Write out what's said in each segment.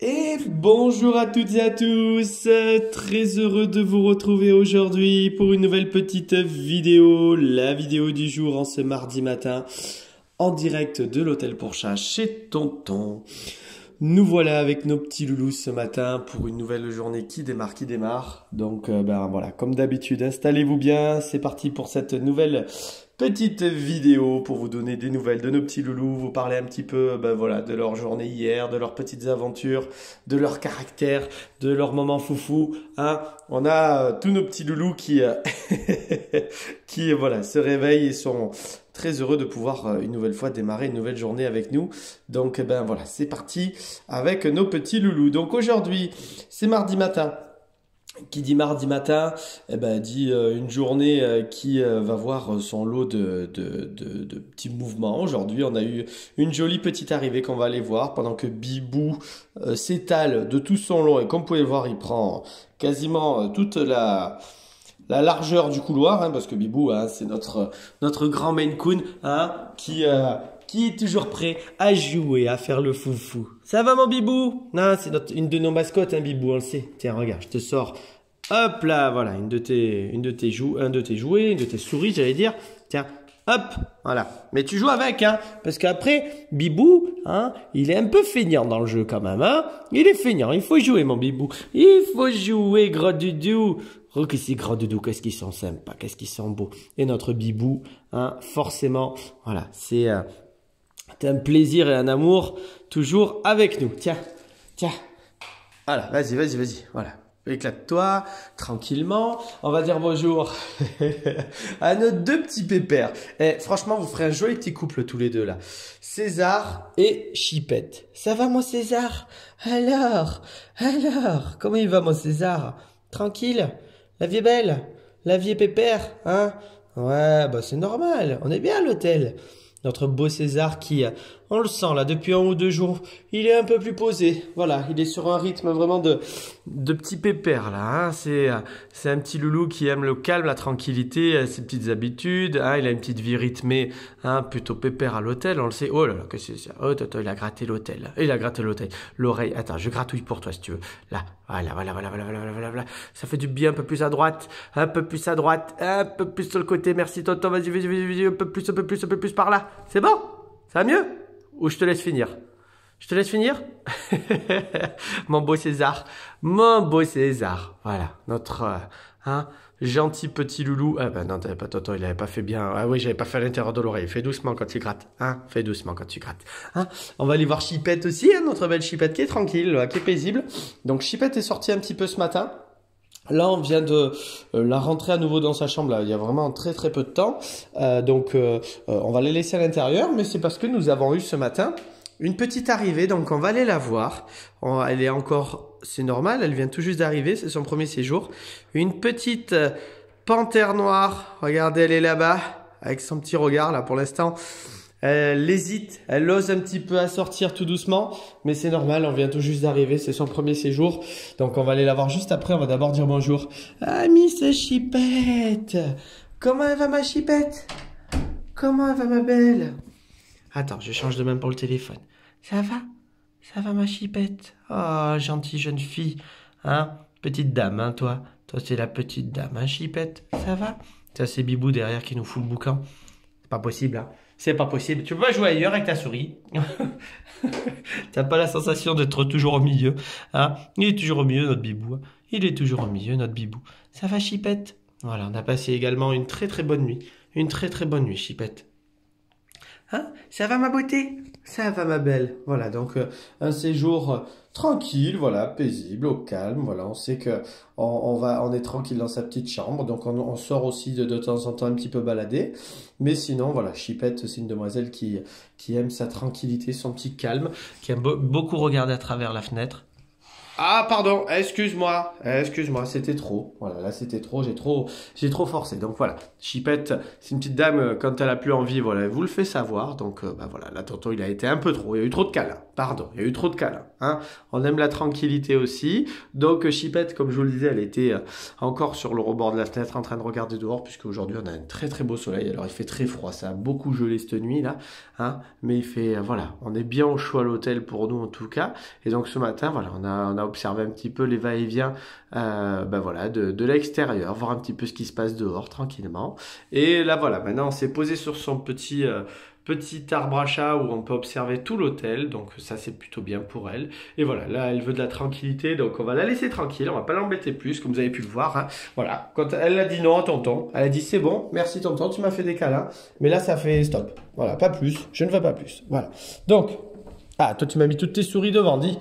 Et bonjour à toutes et à tous, très heureux de vous retrouver aujourd'hui pour une nouvelle petite vidéo, la vidéo du jour en ce mardi matin, en direct de l'hôtel pour chat chez Tonton. Nous voilà avec nos petits loulous ce matin pour une nouvelle journée qui démarre. Donc voilà, comme d'habitude, installez-vous bien, c'est parti pour cette nouvelle petite vidéo pour vous donner des nouvelles de nos petits loulous, vous parler un petit peu voilà, de leur journée hier, de leurs petites aventures, de leur caractère, de leurs moments foufou. Hein. On a tous nos petits loulous qui, qui voilà, se réveillent et sont très heureux de pouvoir une nouvelle fois démarrer une nouvelle journée avec nous. Donc voilà, c'est parti avec nos petits loulous. Donc aujourd'hui, c'est mardi matin. Qui dit mardi matin, dit une journée qui va voir son lot de petits mouvements. Aujourd'hui, on a eu une jolie petite arrivée qu'on va aller voir pendant que Bibou s'étale de tout son long. Et comme vous pouvez le voir, il prend quasiment toute la largeur du couloir, hein, parce que Bibou, hein, c'est notre grand Maine Coon, hein, qui est toujours prêt à jouer, à faire le foufou. Ça va mon Bibou? Non, c'est une de nos mascottes, hein, Bibou, on le sait. Tiens, regarde, je te sors. Hop là, voilà, un de tes jouets, une de tes souris, j'allais dire. Tiens, hop, voilà. Mais tu joues avec, hein, parce qu'après, Bibou, hein, il est un peu feignant dans le jeu quand même, hein. Il est feignant, il faut jouer, mon Bibou. Il faut jouer, gros doudou. Oh, que c'est gros doudou, qu'est-ce qu'ils sont sympas, qu'est-ce qu'ils sont beaux. Et notre Bibou, hein, forcément, voilà, c'est un plaisir et un amour toujours avec nous. Tiens, tiens. Voilà, vas-y, voilà. Éclate-toi, tranquillement. On va dire bonjour à nos deux petits pépères. Et franchement, vous ferez un joli petit couple tous les deux là. César et Chipette. Ça va mon César? Alors, comment il va mon César? Tranquille? La vie est belle? La vie est pépère, hein? Ouais, bah c'est normal. On est bien à l'hôtel. Notre beau César qui, on le sent là, depuis 1 ou 2 jours, il est un peu plus posé. Voilà, il est sur un rythme vraiment de petit pépère là. Hein. C'est un petit loulou qui aime le calme, la tranquillité, ses petites habitudes. Hein. Il a une petite vie rythmée, hein, plutôt pépère à l'hôtel, on le sait. Oh là là, que c'est ça? Oh, Toto, il a gratté l'hôtel. Il a gratté l'hôtel. L'oreille. Attends, je gratouille pour toi si tu veux. Là, voilà. Ça fait du bien, un peu plus à droite, un peu plus à droite, un peu plus sur le côté. Merci Toto, vas-y, un peu plus par là. C'est bon? Ça va mieux? Ou je te laisse finir? Je te laisse finir? Mon beau César. Voilà, notre gentil petit loulou. Ah ben non, t'avais pas Toto, il avait pas fait bien. Ah oui, j'avais pas fait à l'intérieur de l'oreille. Fais doucement quand tu grattes. Hein? Fais doucement quand tu grattes. Hein? On va aller voir Chipette aussi, hein, notre belle Chipette qui est tranquille, là, qui est paisible. Donc Chipette est sortie un petit peu ce matin. Là, on vient de la rentrer à nouveau dans sa chambre. Là, il y a vraiment très peu de temps. Donc, on va les laisser à l'intérieur. Mais c'est parce que nous avons eu ce matin une petite arrivée. Donc, on va aller la voir. Elle est encore, c'est normal. Elle vient tout juste d'arriver. C'est son premier séjour. Une petite panthère noire. Regardez, elle est là-bas avec son petit regard là pour l'instant. Elle hésite, elle ose un petit peu à sortir tout doucement, mais c'est normal, on vient tout juste d'arriver, c'est son premier séjour, donc on va aller la voir juste après, on va d'abord dire bonjour. Ah, Miss Chipette, comment elle va ma Chipette? Comment elle va ma belle? Attends, je change de main pour le téléphone. Ça va? Ça va ma Chipette? Oh, gentille jeune fille, hein? Petite dame, hein, toi? Toi, c'est la petite dame, hein, Chipette? Ça va? Ça, c'est Bibou derrière qui nous fout le boucan. C'est pas possible, hein? C'est pas possible. Tu peux pas jouer ailleurs avec ta souris. T'as pas la sensation d'être toujours au milieu. Hein? Il est toujours au milieu, notre Bibou. Hein. Il est toujours au milieu, notre Bibou. Ça va, Chipette? Voilà, on a passé également une très bonne nuit. Une très bonne nuit, Chipette. Hein? Ça va, ma beauté? Ça va, ma belle. Voilà, donc un séjour tranquille, voilà, paisible, au calme. Voilà, on sait que on est tranquille dans sa petite chambre, donc on sort aussi de temps en temps un petit peu balader. Mais sinon, voilà, Chipette, c'est une demoiselle qui aime sa tranquillité, son petit calme, qui aime beaucoup regarder à travers la fenêtre. Ah, pardon, excuse-moi, c'était trop. Voilà, là c'était trop, j'ai trop forcé. Donc voilà, Chipette, c'est une petite dame, quand elle a plus envie, voilà, elle vous le fait savoir. Donc voilà, là, tonton, il a été un peu trop, il y a eu trop de câlins. Pardon, il y a eu trop de câlins. Hein. On aime la tranquillité aussi. Donc, Chipette, comme je vous le disais, elle était encore sur le rebord de la fenêtre en train de regarder dehors, puisque aujourd'hui on a un très très beau soleil. Alors, il fait très froid, ça a beaucoup gelé cette nuit là. Hein. Mais il fait, voilà, on est bien au chaud à l'hôtel pour nous en tout cas. Et donc, ce matin, voilà, on a observé un petit peu les va-et-vient voilà, de l'extérieur, voir un petit peu ce qui se passe dehors tranquillement. Et là, voilà, maintenant on s'est posé sur son petit arbre à chat où on peut observer tout l'hôtel, donc ça c'est plutôt bien pour elle. Et voilà, là elle veut de la tranquillité, donc on va la laisser tranquille, on va pas l'embêter plus, comme vous avez pu le voir. Hein. Voilà, quand elle a dit non à tonton, elle a dit c'est bon, merci tonton, tu m'as fait des câlins, mais là ça fait stop. Voilà, pas plus, je ne veux pas plus. Voilà, donc, ah toi tu m'as mis toutes tes souris devant, dis.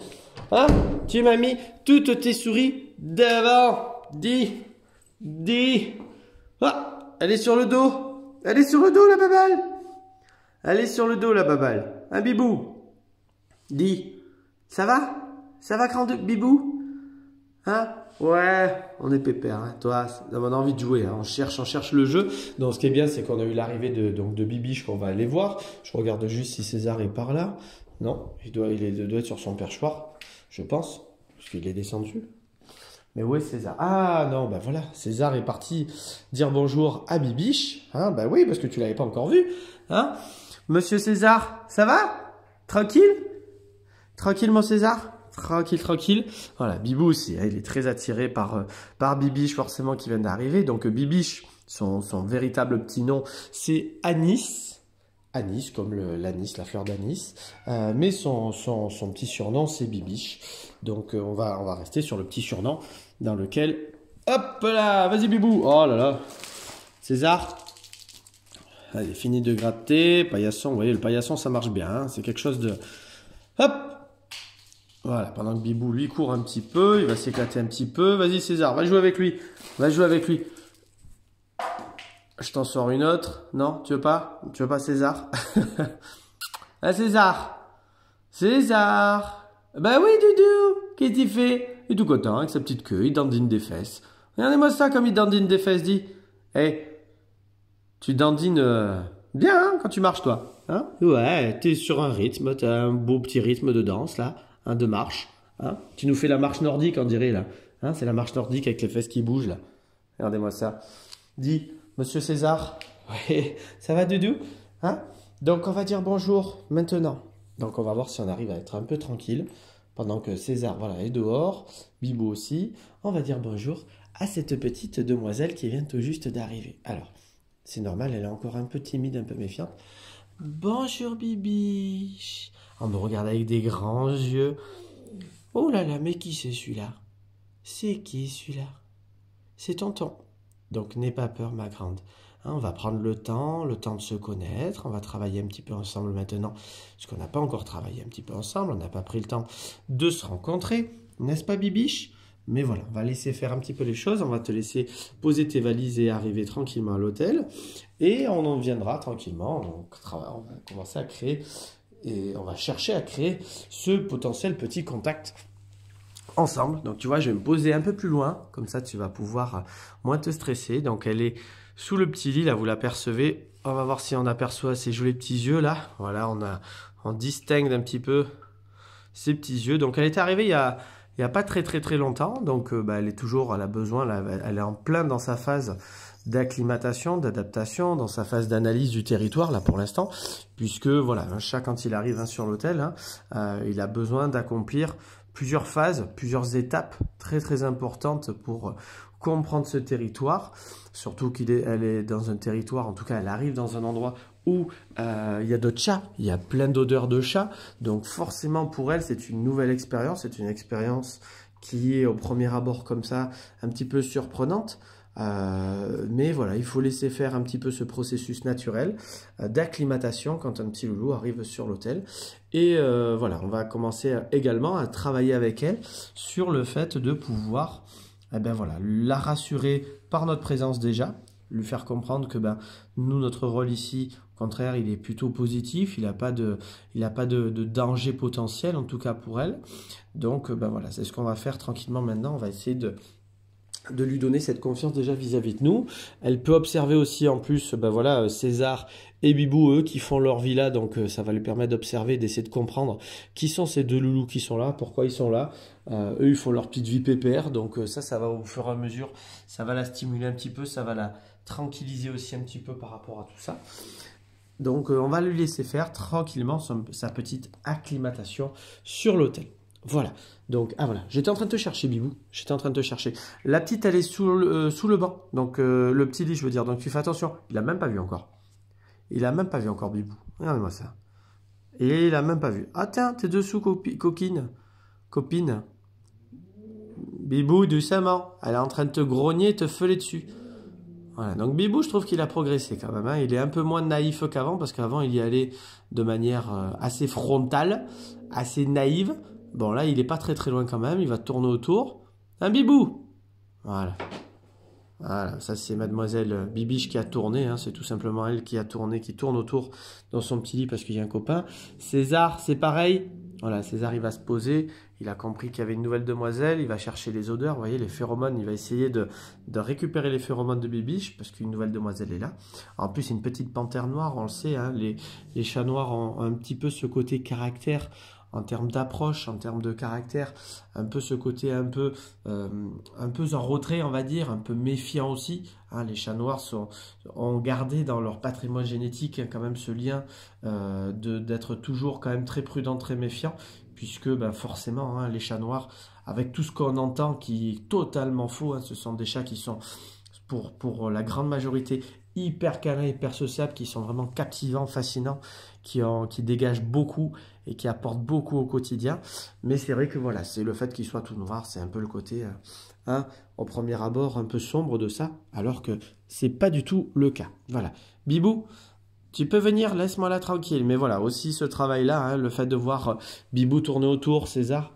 Hein? Tu m'as mis toutes tes souris devant, dis. Ah, elle est sur le dos, la babale. Elle est sur le dos, la babale. Un bibou. Dis. Ça va? Ça va, grand bibou? Hein? Ouais, on est pépère. Hein. Toi, on a envie de jouer. Hein. On cherche le jeu. Donc, ce qui est bien, c'est qu'on a eu l'arrivée de Bibiche qu'on va aller voir. Je regarde juste si César est par là. Non, il doit être sur son perchoir, je pense, parce qu'il est descendu. Mais où est César? Ah non, bah voilà, César est parti dire bonjour à Bibiche. Hein, bah oui, parce que tu l'avais pas encore vu. Hein? Monsieur César, ça va? Tranquille? Tranquille, mon César? Tranquille. Voilà, Bibou aussi, hein, il est très attiré par Bibiche, forcément, qui vient d'arriver. Donc, Bibiche, son véritable petit nom, c'est Anis. Anis, comme l'anis, la fleur d'anis. Mais son petit surnom, c'est Bibiche. Donc, on va rester sur le petit surnom dans lequel... Hop là! Vas-y, Bibou! Oh là là! César? Allez, fini de gratter. Paillasson, vous voyez, le paillasson, ça marche bien. Hein, c'est quelque chose de... Hop! Voilà, pendant que Bibou, lui, court un petit peu. Il va s'éclater un petit peu. Vas-y, César, va jouer avec lui. Je t'en sors une autre. Non, tu veux pas? Tu veux pas, César? Ah, César! Ben oui, Doudou! Qu'est-ce qu'il fait? Il est tout content avec sa petite queue. Il dandine des fesses. Regardez-moi ça comme il dandine des fesses, dis. Hey, tu dandines bien hein, quand tu marches, toi. Hein? Ouais, t'es sur un rythme. T'as un beau petit rythme de danse, là. Hein, de marche. Hein? Tu nous fais la marche nordique, on dirait, là. Hein? C'est la marche nordique avec les fesses qui bougent, là. Regardez-moi ça. Dis, Monsieur César. Ouais, ça va, Doudou? Hein? Donc, on va dire bonjour maintenant. Donc, on va voir si on arrive à être un peu tranquille. Pendant que César, voilà, est dehors. Bibou aussi. On va dire bonjour à cette petite demoiselle qui vient tout juste d'arriver. Alors, c'est normal, elle est encore un peu timide, un peu méfiante. Bonjour, Bibiche. On me regarde avec des grands yeux. Oh là là, mais qui c'est celui-là? C'est qui celui-là? C'est tonton. Donc, n'aie pas peur, ma grande. Hein, on va prendre le temps de se connaître. On va travailler un petit peu ensemble maintenant. Parce qu'on n'a pas encore travaillé un petit peu ensemble. On n'a pas pris le temps de se rencontrer. N'est-ce pas, Bibiche? Mais voilà, on va laisser faire un petit peu les choses. On va te laisser poser tes valises et arriver tranquillement à l'hôtel. Et on en viendra tranquillement. Donc, on va commencer à créer et on va chercher à créer ce potentiel petit contact ensemble. Donc, tu vois, je vais me poser un peu plus loin. Comme ça, tu vas pouvoir moins te stresser. Donc, elle est sous le petit lit. Là, vous l'apercevez. On va voir si on aperçoit ses jolis petits yeux là. Voilà, on distingue un petit peu ses petits yeux. Donc, elle est arrivée il y a pas très longtemps, donc elle est toujours, elle a besoin, elle est en plein dans sa phase d'acclimatation, d'adaptation, dans sa phase d'analyse du territoire là pour l'instant, puisque voilà, un chat quand il arrive sur l'hôtel, il a besoin d'accomplir plusieurs phases, plusieurs étapes très importantes pour comprendre ce territoire, surtout elle est dans un territoire, en tout cas elle arrive dans un endroit où il y a d'autres chats, il y a plein d'odeurs de chats, donc forcément pour elle c'est une nouvelle expérience, c'est une expérience qui est au premier abord comme ça un petit peu surprenante, mais voilà, il faut laisser faire un petit peu ce processus naturel d'acclimatation quand un petit loulou arrive sur l'hôtel. Et voilà, on va commencer également à travailler avec elle sur le fait de pouvoir voilà, la rassurer par notre présence déjà, lui faire comprendre que nous, notre rôle ici, au contraire, il est plutôt positif, il n'a pas de danger potentiel, en tout cas pour elle. Donc voilà, c'est ce qu'on va faire tranquillement maintenant. On va essayer de lui donner cette confiance déjà vis-à-vis de nous. Elle peut observer aussi en plus ben voilà, César et Bibou, eux, qui font leur vie là, donc ça va lui permettre d'observer, d'essayer de comprendre qui sont ces deux loulous qui sont là, pourquoi ils sont là. Eux, ils font leur petite vie pépère, donc ça va au fur et à mesure, ça va la stimuler un petit peu, ça va la tranquilliser aussi un petit peu par rapport à tout ça. Donc on va lui laisser faire tranquillement sa petite acclimatation sur l'hôtel. Voilà, donc, ah voilà, j'étais en train de te chercher, Bibou, j'étais en train de te chercher. La petite, elle est sous le banc, donc le petit lit, je veux dire, donc tu fais attention. Il n'a même pas vu encore. Il n'a même pas vu encore, Bibou. Regarde-moi ça. Et il n'a même pas vu. Ah tiens, t'es dessous, coquine. Copine. Bibou, doucement. Elle est en train de te grogner et te feuler dessus. Voilà, donc Bibou, je trouve qu'il a progressé quand même. Hein. Il est un peu moins naïf qu'avant, parce qu'avant, il y allait de manière assez frontale, assez naïve. Bon, là, il n'est pas très très loin quand même. Il va tourner autour. Un Bibou. Voilà. Voilà, ça c'est mademoiselle Bibiche qui a tourné. Hein. C'est tout simplement elle qui a tourné, qui tourne autour dans son petit lit parce qu'il y a un copain. César, c'est pareil. Voilà, César, il va se poser. Il a compris qu'il y avait une nouvelle demoiselle. Il va chercher les odeurs. Vous voyez, les phéromones. Il va essayer de récupérer les phéromones de Bibiche parce qu'une nouvelle demoiselle est là. En plus, c'est une petite panthère noire. On le sait, hein, les chats noirs ont un petit peu ce côté caractère en termes d'approche, en termes de caractère, un peu ce côté un peu en retrait, on va dire, un peu méfiant aussi. Hein, les chats noirs ont gardé dans leur patrimoine génétique hein, quand même ce lien d'être toujours quand même très prudent, très méfiant, puisque ben, forcément, hein, les chats noirs, avec tout ce qu'on entend qui est totalement faux, hein, ce sont des chats qui sont, pour la grande majorité, hyper câlins, hyper sociables, qui sont vraiment captivants, fascinants, qui dégagent beaucoup et qui apportent beaucoup au quotidien. Mais c'est vrai que voilà, c'est le fait qu'il soit tout noir, c'est un peu le côté, hein, au premier abord, un peu sombre de ça, alors que c'est pas du tout le cas. Voilà. Bibou, tu peux venir, laisse-moi là tranquille. Mais voilà, aussi ce travail-là, hein, le fait de voir Bibou tourner autour, César,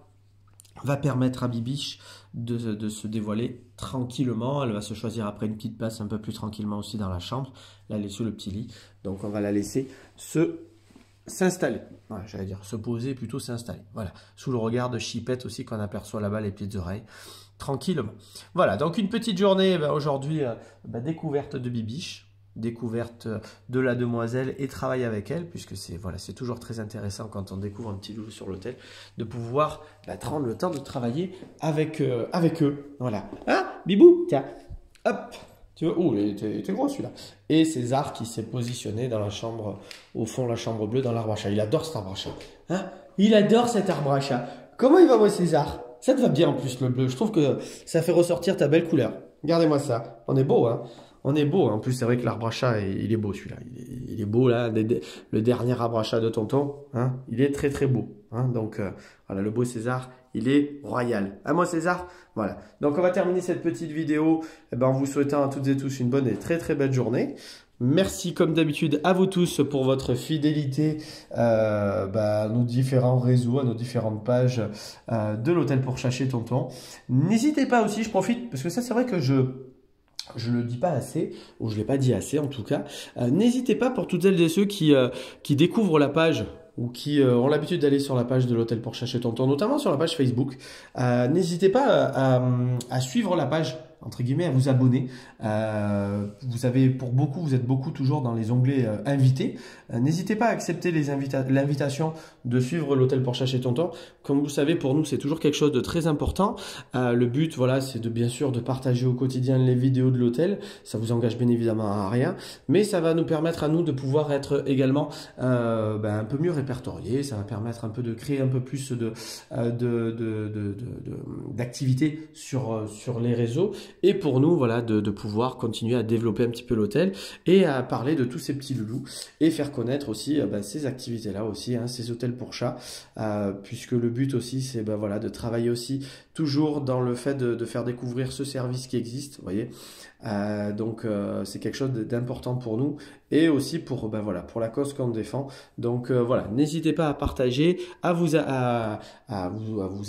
va permettre à Bibiche de se dévoiler tranquillement. Elle va se choisir après une petite place un peu plus tranquillement aussi dans la chambre. Là, elle est sous le petit lit. Donc, on va la laisser s'installer. Voilà, j'allais dire se poser, plutôt s'installer. Voilà, sous le regard de Chipette aussi qu'on aperçoit là-bas, les petites oreilles. Tranquillement. Voilà, donc une petite journée aujourd'hui, découverte de Bibiche. Découverte de la demoiselle et travail avec elle, puisque c'est toujours très intéressant quand on découvre un petit loulou sur l'hôtel, de pouvoir prendre le temps de travailler avec eux. Voilà. Hein, Bibou, tiens, hop, tu vois, oh, t'es gros celui-là. Et César qui s'est positionné dans la chambre, au fond, la chambre bleue, dans l'arbre à chat. Il adore cet arbre à chat. Hein, il adore cet arbre à chat. Comment il va, moi, César? Ça te va bien en plus, le bleu. Je trouve que ça fait ressortir ta belle couleur. Regardez-moi ça. On est beau, hein? On est beau, en plus c'est vrai que l'arbre à chat, il est beau celui-là, il est beau là, le dernier arbre à chat de tonton, hein, il est très très beau, hein, donc voilà, le beau César, il est royal, hein moi César, voilà, donc on va terminer cette petite vidéo, en vous souhaitant à toutes et tous une bonne et très très belle journée. Merci comme d'habitude à vous tous pour votre fidélité à nos différents réseaux, à nos différentes pages de l'hôtel pour chat chez tonton. N'hésitez pas aussi, je profite, parce que ça c'est vrai que je ne le dis pas assez, ou je ne l'ai pas dit assez en tout cas. N'hésitez pas pour toutes celles et ceux qui découvrent la page ou qui ont l'habitude d'aller sur la page de l'hôtel pour chat chez tonton, notamment sur la page Facebook. N'hésitez pas à suivre la page, entre guillemets, à vous abonner. Vous avez, pour beaucoup, vous êtes beaucoup toujours dans les onglets invités. N'hésitez pas à accepter l'invitation de suivre l'hôtel pour chat chez tonton. Comme vous savez, pour nous, c'est toujours quelque chose de très important. Le but, voilà, c'est bien sûr de partager au quotidien les vidéos de l'hôtel. Ça vous engage bien évidemment à rien, mais ça va nous permettre à nous de pouvoir être également un peu mieux répertoriés. Ça va permettre un peu de créer un peu plus d'activité sur les réseaux. Et pour nous, voilà, de pouvoir continuer à développer un petit peu l'hôtel et à parler de tous ces petits loulous et faire connaître aussi ces activités-là aussi, hein, ces hôtels pour chats, puisque le but aussi, c'est voilà, de travailler aussi toujours dans le fait de faire découvrir ce service qui existe, vous voyez. Donc c'est quelque chose d'important pour nous et aussi pour voilà, pour la cause qu'on défend. Donc voilà, n'hésitez pas à partager, à vous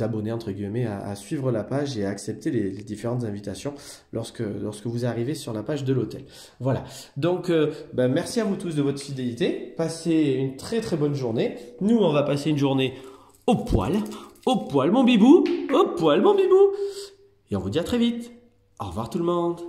abonner entre guillemets, à suivre la page et à accepter les différentes invitations lorsque vous arrivez sur la page de l'hôtel. Voilà, donc merci à vous tous de votre fidélité, passez une très très bonne journée. Nous on va passer une journée au poil mon bibou, au poil mon bibou, et on vous dit à très vite. Au revoir tout le monde.